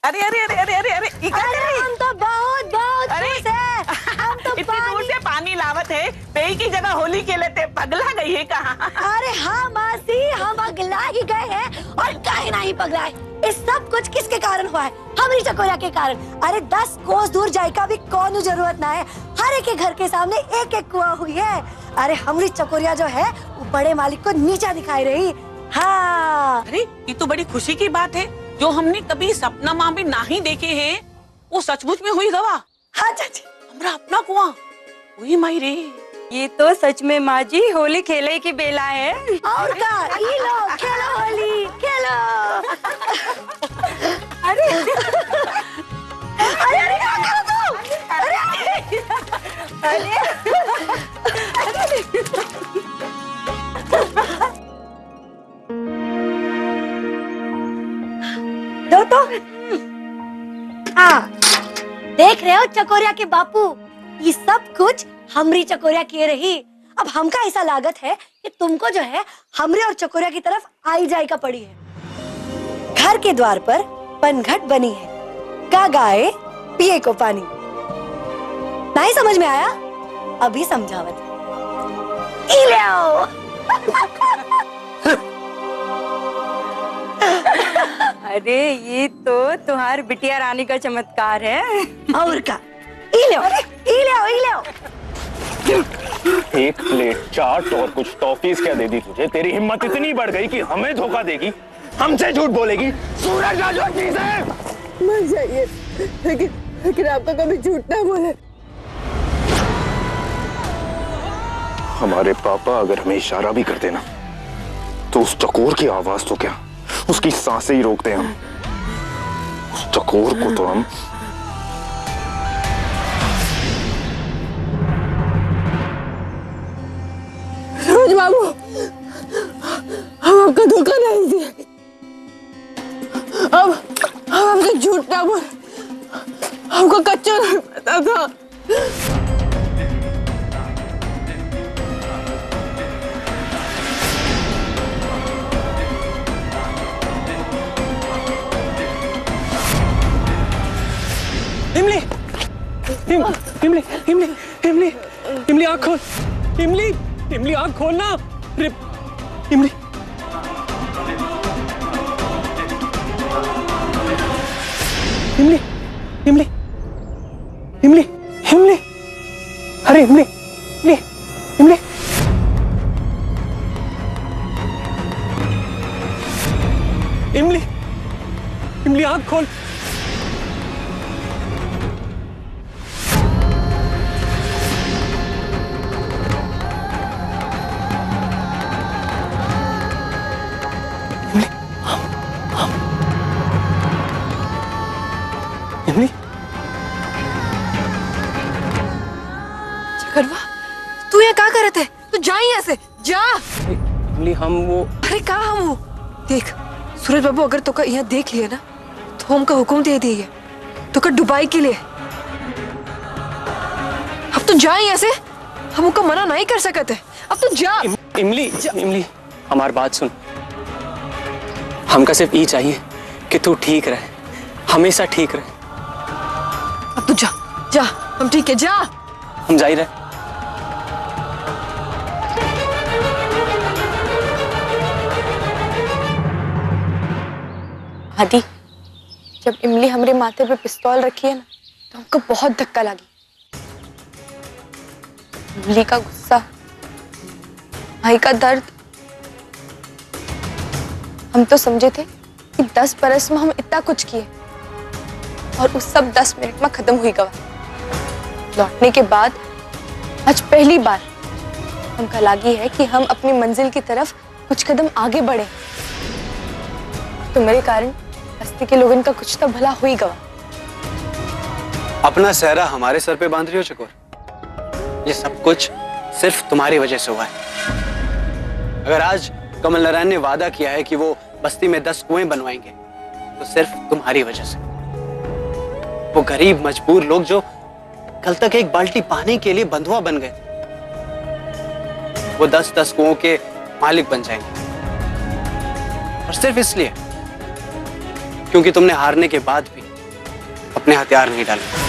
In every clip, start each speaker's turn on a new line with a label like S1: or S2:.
S1: अरे अरे अरे अरे अरे अरे
S2: हम तो बहुत बहुत खुश हैं। हम तो
S1: इतनी दूर से पानी लावत है, पेई की जगह होली खेले थे, पगला गई है कहाँ?
S2: अरे हाँ मासी, हम अगला ही गए हैं और काहे नहीं पगलाए। इस सब कुछ किसके कारण हुआ है? हमरी चकोरिया के कारण। अरे 10 कोस दूर जाए का भी कौन जरूरत ना है। हर एक के घर के सामने एक एक कुआं हुई है। अरे हमरी चकोरिया जो है वो बड़े मालिक को नीचा दिखाई रही। हाँ
S1: अरे ये तो बड़ी खुशी की बात है, जो हमने कभी सपना माँ में नहीं देखे हैं वो सचमुच में हुई गवा।
S2: हाँ चाची,
S1: हमरा अपना कुआं हुई माई रे।
S3: ये तो सच में माँ जी होली खेले की बेला है।
S2: और का ये लो खेलो होली खेलो।
S3: अरे
S2: अरे अरे क्या करो तुम? अरे
S3: अरे
S2: दो तो। हाँ देख रहे हो चकोरिया के बापू, ये सब कुछ हमरी चकोरिया किए रही। अब हमका ऐसा लागत है कि तुमको जो है हमरे और चकोरिया की तरफ आई जाई का पड़ी है। घर के द्वार पर पनघट बनी है, का गाए पिए को पानी। नहीं समझ में आया? अभी समझावत। ई ले आओ।
S3: अरे ये तो तुम्हार बिटिया रानी का चमत्कार है।
S2: और का ई ले आओ, ई ले आओ, ई ले आओ।
S4: एक प्लेट चाट और कुछ टॉफीज क्या दे दी तुझे? तेरी हिम्मत इतनी बढ़ गई कि हमें धोखा देगी, हमसे झूठ बोलेगी। सूरज राजू चीज है।
S5: मर जाइए, लेकिन आपका कभी झूठ ना बोले।
S4: हमारे पापा अगर हमें इशारा भी कर देना तो उस चकोर की आवाज तो क्या, उसकी सांसें ही रोकते हैं हम। उस चकोर को तो हम
S5: रोज बाबू, हम आपका धोखा नहीं दिए। अब हम आपसे झूठ ना बोल, हमको कच्चा नहीं पता था।
S6: इमली, इमली, इमली, इमली, इमली आँख खोल, इमली, इमली आँख खोलना, अरे इमली, इमली, इमली, इमली, इमली, अरे इमली, इमली, इमली, इमली, इमली आँख खोल। इमली,
S5: चकरवा, तू ये क्या करत है? तू जा यहाँ से, जा।
S6: इमली हम वो,
S5: अरे कहा हम वो? देख सूरज बाबू, अगर तो का यहाँ देख लिया ना तो हमका हुक्म दे दी है तो का डुबाई के लिए। अब तो जा यहाँ से, हम उनका मना नहीं कर सकते है। अब तो जा।
S6: इमली, इमली हमारी बात सुन, हमका सिर्फ ये चाहिए कि तू ठीक रहे, हमेशा ठीक रहे।
S5: अब तो जा, जा, हम ठीक है, जा।
S6: हम जा ही रहे।
S7: आदि, जब इमली हमरे माथे पे पिस्तौल रखी है ना तो हमको बहुत धक्का लगी। इमली का गुस्सा, भाई का दर्द, हम तो समझे थे कि 10 बरस में हम इतना कुछ किए और उस सब 10 मिनट में खत्म हुई गवा। लौटने के बाद आज पहली बार हमका लगी है कि हम अपनी मंजिल की तरफ कुछ कदम आगे बढ़े। तो मेरे कारण बस्ती के लोगों का कुछ तो भला हुई गवा।
S8: अपना सहरा हमारे सर पे बांध रही हो चकोर? ये सब कुछ सिर्फ तुम्हारी वजह से हुआ है। अगर आज कमल नारायण ने वादा किया है कि वो बस्ती में 10 कुएं बनवाएंगे तो सिर्फ तुम्हारी वजह से। वो गरीब मजबूर लोग जो कल तक एक बाल्टी पानी के लिए बंधुआ बन गए, वो 10-10 कुओं के मालिक बन जाएंगे। और सिर्फ इसलिए क्योंकि तुमने हारने के बाद भी अपने हथियार नहीं डालेंगे।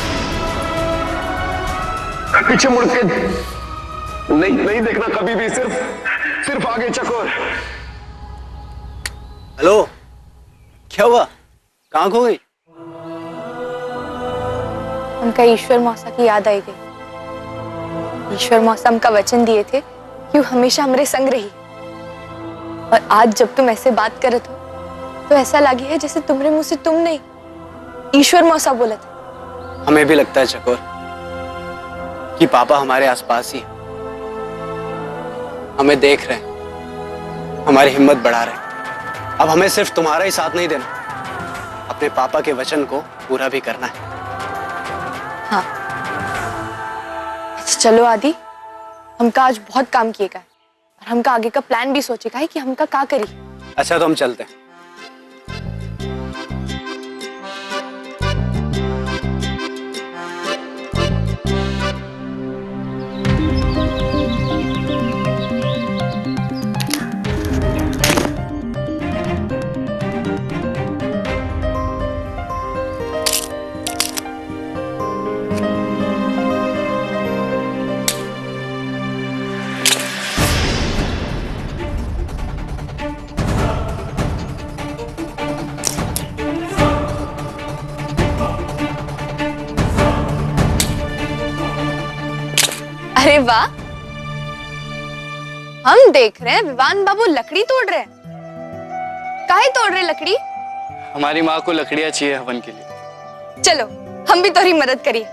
S4: पीछे मुड़ के नहीं देखना कभी भी, सिर्फ आगे चकोर।
S8: हेलो, क्या हुआ? कहाँ खो गई?
S7: हमका ईश्वर मौसा की याद आई गई। ईश्वर मौसा हमका वचन दिए थे कि वो हमेशा हमारे संग रही, और आज जब तुम ऐसे बात करत हो तो ऐसा लगी है जैसे तुम्हारे मुंह से तुम नहीं, ईश्वर मौसा बोला था।
S8: हमें भी लगता है चकोर कि पापा हमारे आसपास ही हैं, हमें देख रहे हैं, हमारी हिम्मत बढ़ा रहे हैं। अब हमें सिर्फ तुम्हारा ही साथ नहीं देना, अपने पापा के वचन को पूरा भी करना है।
S7: हाँ, अच्छा चलो आदि, हमका आज बहुत काम किएगा है और हमका आगे का प्लान भी सोचेगा है कि हमका क्या करी।
S8: अच्छा तो हम चलते हैं।
S7: अरे वाह, हम देख रहे हैं विवान बाबू लकड़ी तोड़ रहे हैं। काहे तोड़ रहे लकड़ी?
S6: हमारी माँ को लकड़ियाँ चाहिए हवन के लिए।
S7: चलो हम भी तुम्हारी मदद करिए।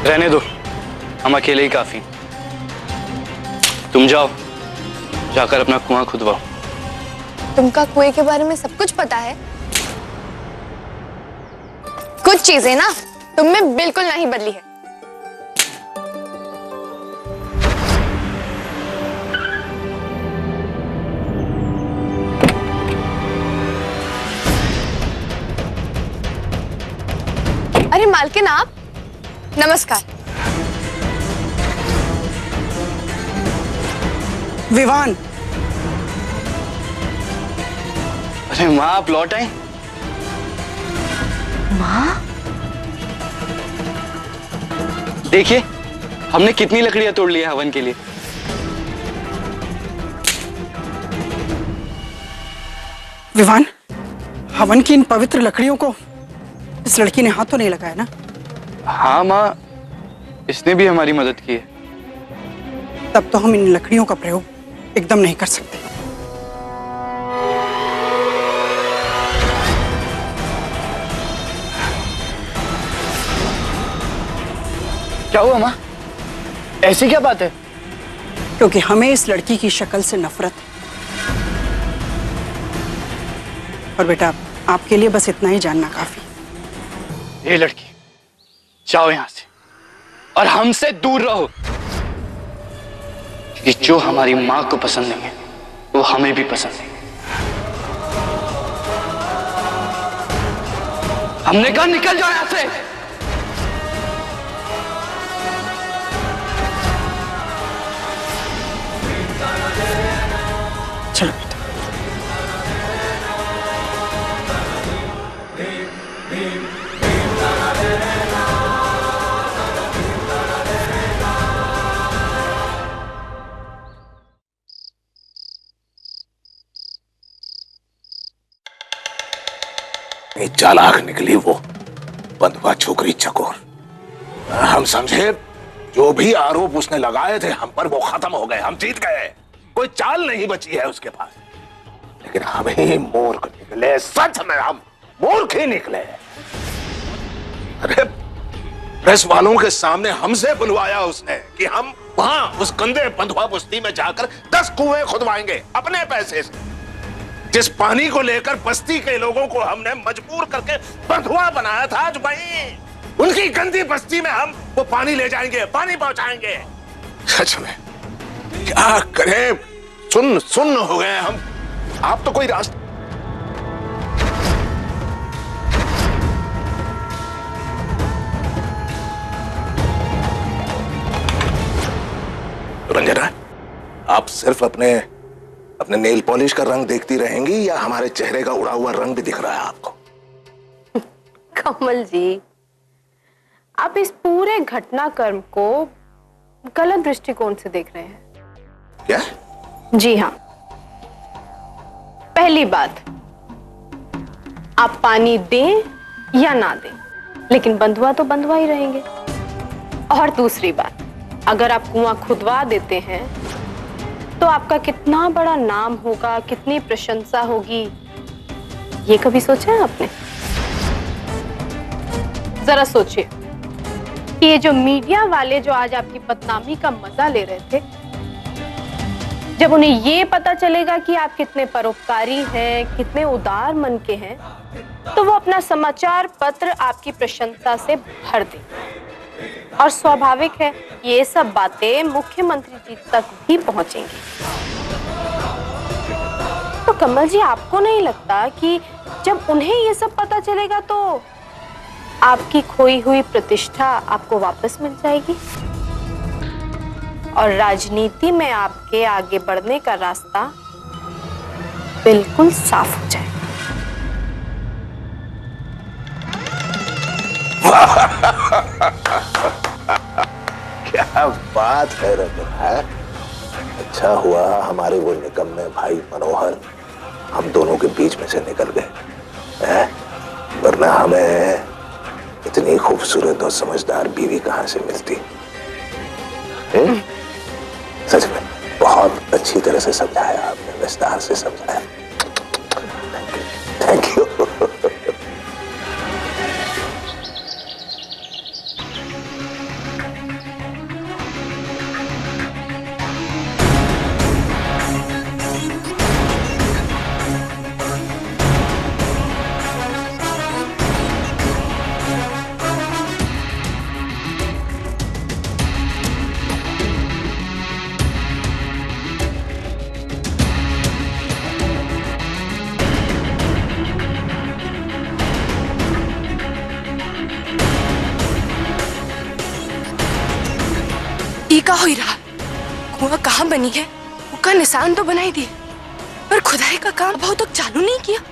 S6: रहने दो, हम अकेले ही काफी। तुम जाओ, जाकर अपना कुआं खुदवाओ।
S7: तुमका कुएं के बारे में सब कुछ पता है? कुछ चीजें ना तुम में बिल्कुल नहीं बदली है। अरे मालकिन आप, नमस्कार।
S8: विवान,
S6: अरे माँ, आप लौट आए?
S2: माँ?
S6: देखिए, हमने कितनी लकड़ियां तोड़ ली है हवन के लिए।
S9: विवान, हवन की इन पवित्र लकड़ियों को इस लड़की ने हाथ तो नहीं लगाया ना?
S6: हाँ माँ, इसने भी हमारी मदद की है।
S9: तब तो हम इन लकड़ियों का प्रयोग एकदम नहीं कर सकते।
S6: क्या हुआ माँ? ऐसी क्या बात है?
S9: क्योंकि हमें इस लड़की की शक्ल से नफरत है। और बेटा, आपके लिए बस इतना ही जानना काफी।
S6: ये लड़की, जाओ यहां से और हमसे दूर रहो, कि जो हमारी माँ को पसंद नहीं है वो हमें भी पसंद नहीं। हमने कहा निकल जाओ यहां से।
S9: चलो बेटा।
S10: चालाक निकली वो बंधुआ छोकरी चकोर। हम समझे जो भी आरोप उसने लगाए थे हम पर वो खत्म हो गए, हम जीत गए, कोई चाल नहीं बची है उसके पास। लेकिन हम ही मूर्ख निकले, सच में हम मूर्ख ही निकले। अरे प्रेस वालों के सामने हमसे बुलवाया उसने कि हम वहां उस गंदे बंधुआ बस्ती में जाकर 10 कुएं खुदवाएंगे अपने पैसे से। जिस पानी को लेकर बस्ती के लोगों को हमने मजबूर करके बंधुआ बनाया था, आज वहीं उनकी गंदी बस्ती में हम वो पानी ले जाएंगे, पानी पहुंचाएंगे। सच में क्या करें, सुन्न हो गए हम। आप तो कोई रास्ता रंजना, आप सिर्फ अपने अपने नेल पॉलिश का रंग देखती रहेंगी या हमारे चेहरे का उड़ा हुआ रंग भी दिख रहा है आपको?
S7: कमल जी, आप इस पूरे घटनाक्रम को गलत दृष्टिकोण से देख रहे हैं।
S10: क्या?
S7: जी हाँ। पहली बात, आप पानी दें या ना दें, लेकिन बंधुआ तो बंधुआ ही रहेंगे। और दूसरी बात, अगर आप कुआं खुदवा देते हैं तो आपका कितना बड़ा नाम होगा, कितनी प्रशंसा होगी, ये कभी सोचा है आपने? जरा सोचिए कि ये जो मीडिया वाले जो आज आपकी बदनामी का मजा ले रहे थे, जब उन्हें ये पता चलेगा कि आप कितने परोपकारी हैं, कितने उदार मन के हैं, तो वो अपना समाचार पत्र आपकी प्रशंसा से भर देंगे। और स्वाभाविक है ये सब बातें मुख्यमंत्री जी तक भी पहुंचेंगी। तो कमल जी, आपको नहीं लगता कि जब उन्हें ये सब पता चलेगा तो आपकी खोई हुई प्रतिष्ठा आपको वापस मिल जाएगी और राजनीति में आपके आगे बढ़ने का रास्ता बिल्कुल साफ हो जाएगा?
S10: क्या बात है रतन, है? अच्छा हुआ हमारे वो निकम्मे भाई मनोहर हम दोनों के बीच में से निकल गए, वरना हमें इतनी खूबसूरत और समझदार बीवी कहां से मिलती। सच में बहुत अच्छी तरह से समझाया आपने, विस्तार से समझाया। Thank you.
S7: का हो रहा, कुआं कहाँ बनी है उसका निशान तो बनाई दिए, पर खुदाई का काम बहुत तक चालू नहीं किया।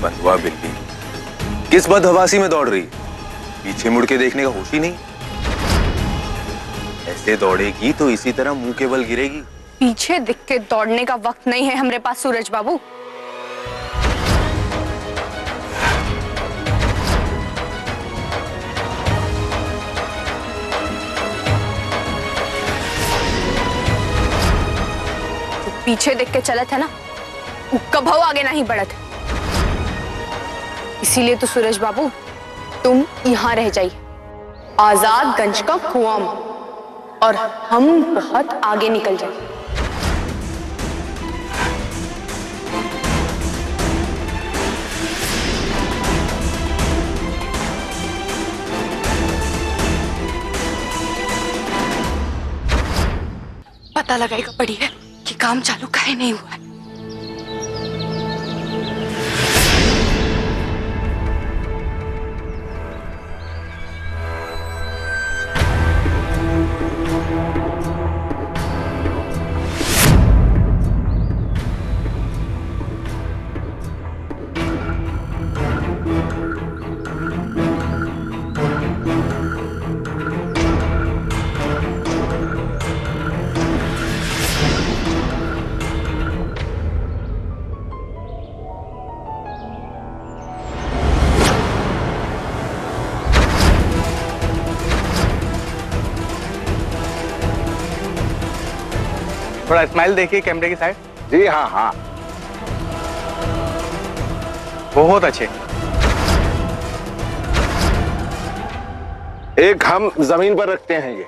S4: बंधुआ बिल्ली किस बदहवासी में दौड़ रही, पीछे मुड़ के देखने का होश ही नहीं। ऐसे दौड़ेगी तो इसी तरह मुंह के बल गिरेगी।
S7: पीछे दिख के दौड़ने का वक्त नहीं है हमारे पास सूरज बाबू। तो पीछे देख के चलत है ना, वो कभी आगे नहीं बढ़त है। इसीलिए तो सूरज बाबू तुम यहाँ रह जाइए आजादगंज का कुआं में, और हम बहुत आगे निकल जाए। पता लगाएगा पड़ी है कि काम चालू काहे नहीं हुआ है।
S8: थोड़ा स्माइल देखिए कैमरे की साइड।
S10: जी हाँ हाँ,
S8: बहुत अच्छे।
S10: एक हम जमीन पर रखते हैं, ये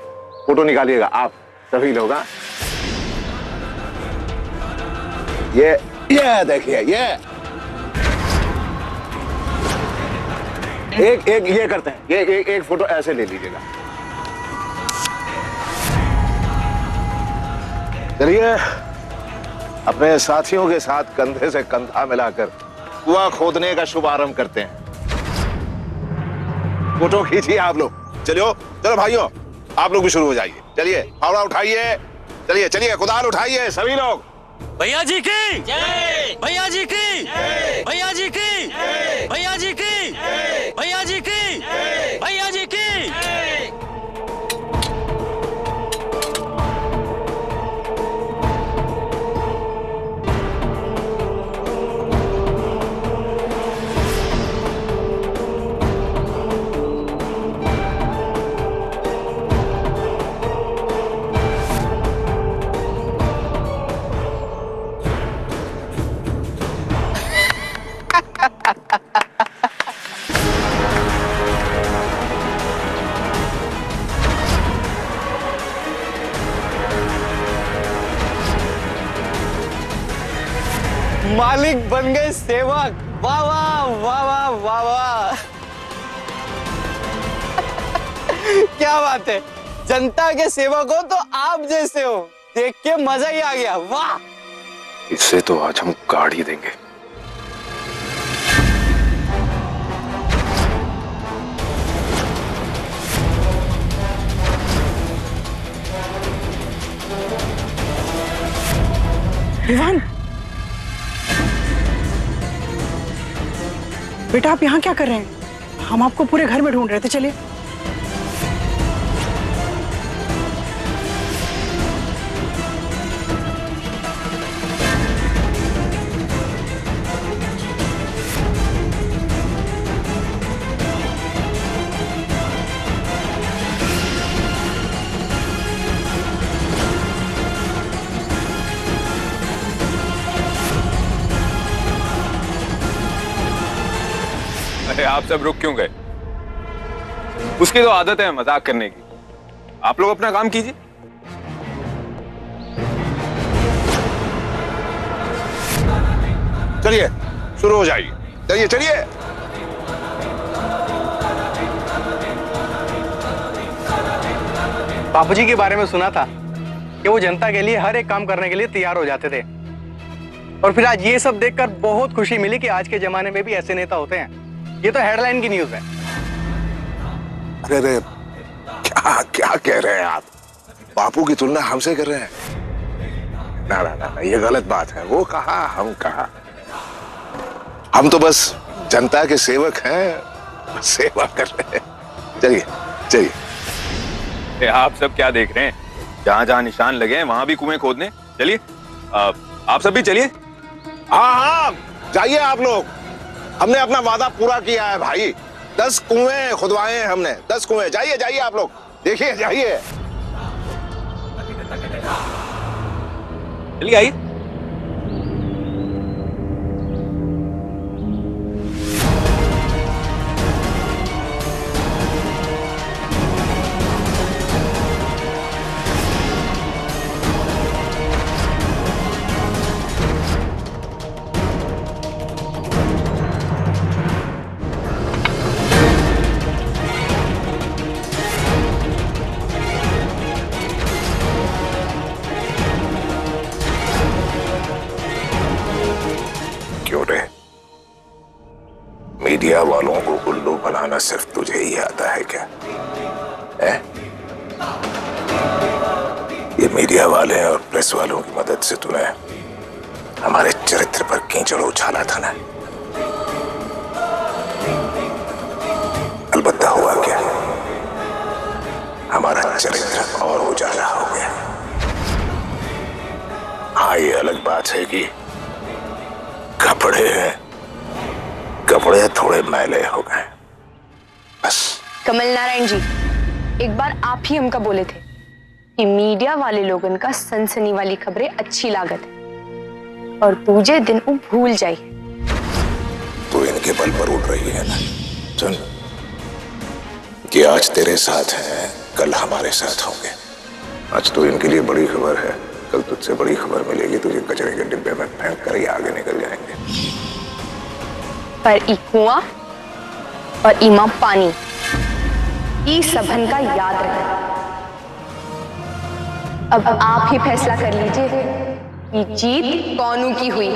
S10: फोटो निकालिएगा आप।
S4: सभी लोग। हाँ, ये देखिए, ये एक ये करते हैं, ये एक फोटो ऐसे ले लीजिएगा। चलिए अपने साथियों के साथ कंधे से कंधा मिलाकर कुआं खोदने का शुभारंभ करते हैं। फोटो खींचिए आप लोग। चलो चलो भाइयों, आप लोग भी शुरू हो जाइए। चलिए फावड़ा उठाइए, चलिए चलिए कुदाल उठाइए सभी लोग।
S6: भैया जी की जय, भैया जी की जय, भैया जी की जय, भैया जी की जय, भैया जी की जय, भैया जी की जय। मालिक बन गए सेवक। वाह वाह वाह वाह वाह वाह। क्या बात है, जनता के सेवक हो तो आप जैसे हो, देख के मजा ही आ गया। वाह,
S4: इससे तो आज हम काट ही देंगे।
S9: विवान, बेटा आप यहाँ क्या कर रहे हैं? हम आपको पूरे घर में ढूंढ रहे थे। चलिए।
S4: अरे आप सब रुक क्यों गए? उसकी तो आदत है मजाक करने की। आप लोग अपना काम कीजिए। चलिए शुरू हो जाइए। चलिए चलिए।
S8: बापूजी के बारे में सुना था कि वो जनता के लिए हर एक काम करने के लिए तैयार हो जाते थे, और फिर आज ये सब देखकर बहुत खुशी मिली कि आज के जमाने में भी ऐसे नेता होते हैं। ये तो हेडलाइन की न्यूज है।
S10: अरे अरे क्या क्या कह रहे हैं आप? बापू की तुलना हमसे कर रहे हैं? ना ना ना, ये गलत बात है। वो कहा, हम कहा। हम तो बस जनता के सेवक हैं, सेवा कर रहे हैं। चलिए चलिए।
S4: आप सब क्या देख रहे हैं? जहां जहां निशान लगे हैं वहां भी कुएं खोदने। चलिए आप सब भी चलिए।
S10: हाँ हाँ जाइए आप लोग। हमने अपना वादा पूरा किया है भाई। 10 कुएं खुदवाए हैं हमने, 10 कुएं। जाइए जाइए आप लोग, देखिए जाइए।
S4: चलिए आइए।
S10: मीडिया वालों को उल्लू बनाना सिर्फ तुझे ही आता है क्या? है? ये मीडिया वाले और प्रेस वालों की मदद से तूने हमारे चरित्र पर कीचड़ उछाला था ना? अलबत्ता हुआ क्या? हमारा चरित्र और उजाला हो गया। हाँ ये अलग बात है कि कपड़े थोड़े मैले हो गए बस।
S7: कमल नारायण जी, एक बार आप ही हमका बोले थे कि मीडिया वाले लोगन का सनसनी वाली खबरें अच्छी लागत है और दूजे दिन वो भूल जाए।
S10: तो इनके बल पर उड़ रही है ना। सुन, कि आज तेरे साथ हैं, कल हमारे साथ होंगे।
S4: आज तो इनके लिए बड़ी खबर है, कल तुझसे बड़ी खबर मिलेगी, तुझे कचरे के डिब्बे में फेंक कर ही आगे निकल जाएंगे।
S7: पर ई कुआं और ईमा पानी, ई सबन का याद रहे। अब आप ही फैसला कर लीजिए कि जीत कौनों की हुई।